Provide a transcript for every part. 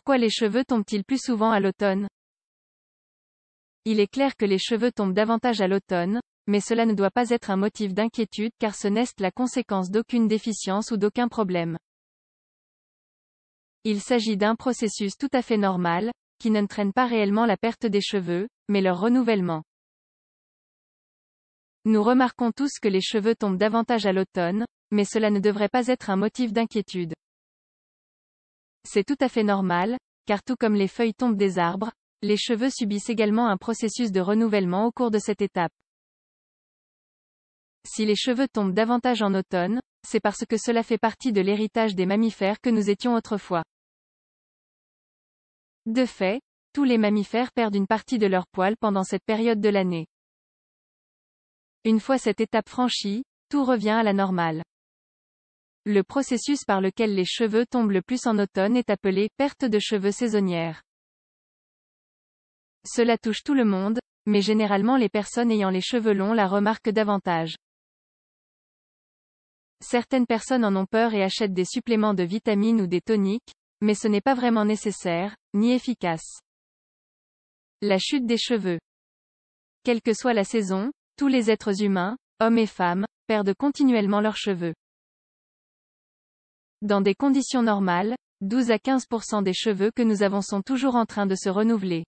Pourquoi les cheveux tombent-ils plus souvent à l'automne? Il est clair que les cheveux tombent davantage à l'automne, mais cela ne doit pas être un motif d'inquiétude car ce n'est la conséquence d'aucune déficience ou d'aucun problème. Il s'agit d'un processus tout à fait normal, qui n'entraîne pas réellement la perte des cheveux, mais leur renouvellement. Nous remarquons tous que les cheveux tombent davantage à l'automne, mais cela ne devrait pas être un motif d'inquiétude. C'est tout à fait normal, car tout comme les feuilles tombent des arbres, les cheveux subissent également un processus de renouvellement au cours de cette étape. Si les cheveux tombent davantage en automne, c'est parce que cela fait partie de l'héritage des mammifères que nous étions autrefois. De fait, tous les mammifères perdent une partie de leur poil pendant cette période de l'année. Une fois cette étape franchie, tout revient à la normale. Le processus par lequel les cheveux tombent le plus en automne est appelé perte de cheveux saisonnière. Cela touche tout le monde, mais généralement les personnes ayant les cheveux longs la remarquent davantage. Certaines personnes en ont peur et achètent des suppléments de vitamines ou des toniques, mais ce n'est pas vraiment nécessaire, ni efficace. La chute des cheveux. Quelle que soit la saison, tous les êtres humains, hommes et femmes, perdent continuellement leurs cheveux. Dans des conditions normales, 12 à 15% des cheveux que nous avons sont toujours en train de se renouveler.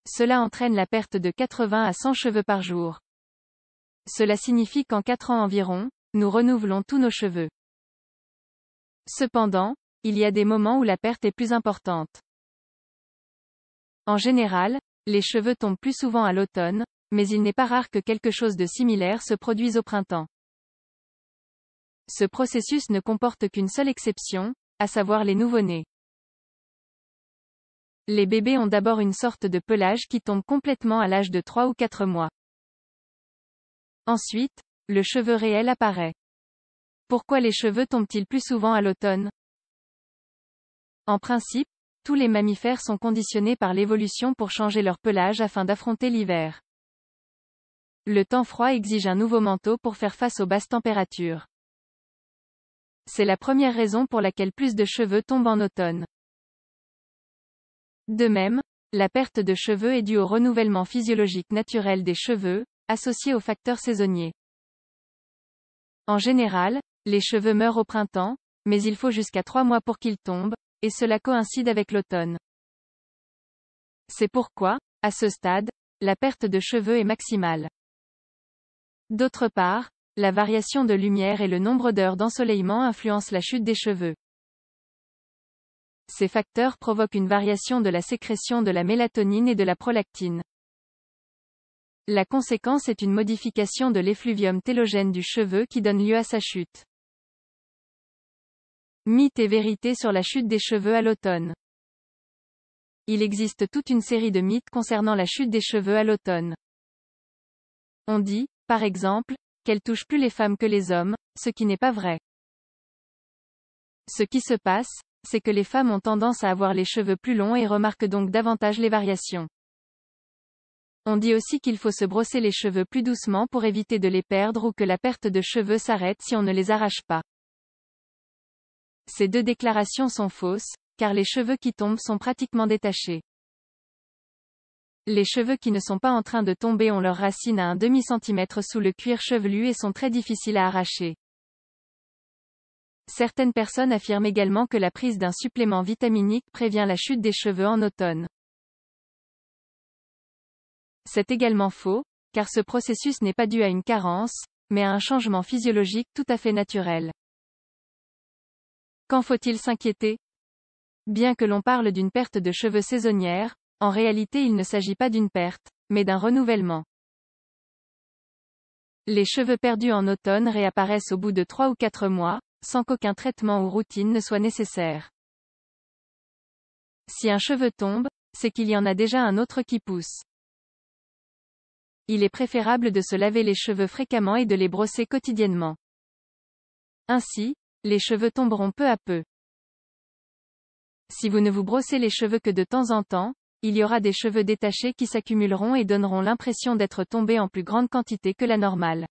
Cela entraîne la perte de 80 à 100 cheveux par jour. Cela signifie qu'en 4 ans environ, nous renouvelons tous nos cheveux. Cependant, il y a des moments où la perte est plus importante. En général, les cheveux tombent plus souvent à l'automne, mais il n'est pas rare que quelque chose de similaire se produise au printemps. Ce processus ne comporte qu'une seule exception, à savoir les nouveau-nés. Les bébés ont d'abord une sorte de pelage qui tombe complètement à l'âge de 3 ou 4 mois. Ensuite, le cheveu réel apparaît. Pourquoi les cheveux tombent-ils plus souvent à l'automne? En principe, tous les mammifères sont conditionnés par l'évolution pour changer leur pelage afin d'affronter l'hiver. Le temps froid exige un nouveau manteau pour faire face aux basses températures. C'est la première raison pour laquelle plus de cheveux tombent en automne. De même, la perte de cheveux est due au renouvellement physiologique naturel des cheveux, associé aux facteurs saisonniers. En général, les cheveux meurent au printemps, mais il faut jusqu'à 3 mois pour qu'ils tombent, et cela coïncide avec l'automne. C'est pourquoi, à ce stade, la perte de cheveux est maximale. D'autre part, la variation de lumière et le nombre d'heures d'ensoleillement influencent la chute des cheveux. Ces facteurs provoquent une variation de la sécrétion de la mélatonine et de la prolactine. La conséquence est une modification de l'effluvium télogène du cheveu qui donne lieu à sa chute. Mythes et vérités sur la chute des cheveux à l'automne. Il existe toute une série de mythes concernant la chute des cheveux à l'automne. On dit, par exemple, qu'elle touche plus les femmes que les hommes, ce qui n'est pas vrai. Ce qui se passe, c'est que les femmes ont tendance à avoir les cheveux plus longs et remarquent donc davantage les variations. On dit aussi qu'il faut se brosser les cheveux plus doucement pour éviter de les perdre ou que la perte de cheveux s'arrête si on ne les arrache pas. Ces deux déclarations sont fausses, car les cheveux qui tombent sont pratiquement détachés. Les cheveux qui ne sont pas en train de tomber ont leurs racines à un demi-centimètre sous le cuir chevelu et sont très difficiles à arracher. Certaines personnes affirment également que la prise d'un supplément vitaminique prévient la chute des cheveux en automne. C'est également faux, car ce processus n'est pas dû à une carence, mais à un changement physiologique tout à fait naturel. Quand faut-il s'inquiéter? Bien que l'on parle d'une perte de cheveux saisonnière, en réalité il ne s'agit pas d'une perte, mais d'un renouvellement. Les cheveux perdus en automne réapparaissent au bout de 3 ou 4 mois, sans qu'aucun traitement ou routine ne soit nécessaire. Si un cheveu tombe, c'est qu'il y en a déjà un autre qui pousse. Il est préférable de se laver les cheveux fréquemment et de les brosser quotidiennement. Ainsi, les cheveux tomberont peu à peu. Si vous ne vous brossez les cheveux que de temps en temps, il y aura des cheveux détachés qui s'accumuleront et donneront l'impression d'être tombés en plus grande quantité que la normale.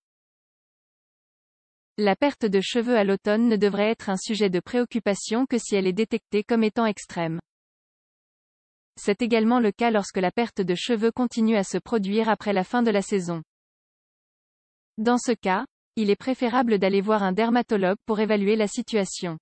La perte de cheveux à l'automne ne devrait être un sujet de préoccupation que si elle est détectée comme étant extrême. C'est également le cas lorsque la perte de cheveux continue à se produire après la fin de la saison. Dans ce cas, il est préférable d'aller voir un dermatologue pour évaluer la situation.